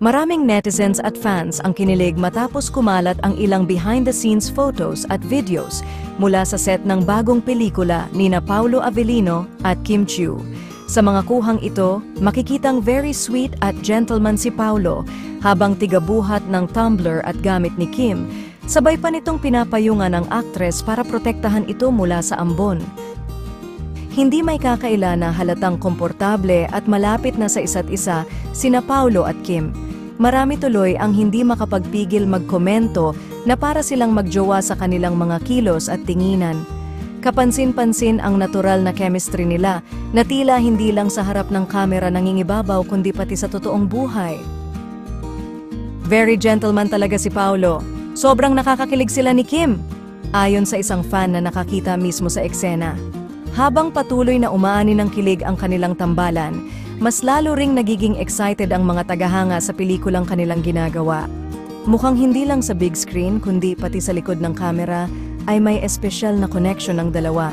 Maraming netizens at fans ang kinilig matapos kumalat ang ilang behind-the-scenes photos at videos mula sa set ng bagong pelikula nina Paulo Avellino at Kim Chiu. Sa mga kuhang ito, makikitang very sweet at gentleman si Paulo habang tigabuhat ng tumbler at gamit ni Kim. Sabay pa nitong pinapayungan ang aktres para protektahan ito mula sa ambon. Hindi may kakaila na halatang komportable at malapit na sa isa't isa sina Paulo at Kim. Marami tuloy ang hindi makapagpigil magkomento na para silang magjowa sa kanilang mga kilos at tinginan. Kapansin-pansin ang natural na chemistry nila na tila hindi lang sa harap ng kamera nangingibabaw kundi pati sa totoong buhay. Very gentleman talaga si Paulo. Sobrang nakakakilig sila ni Kim, ayon sa isang fan na nakakita mismo sa eksena. Habang patuloy na umaani ng kilig ang kanilang tambalan, mas lalo ring nagiging excited ang mga tagahanga sa pelikulang kanilang ginagawa. Mukhang hindi lang sa big screen kundi pati sa likod ng kamera ay may espesyal na connection ng dalawa.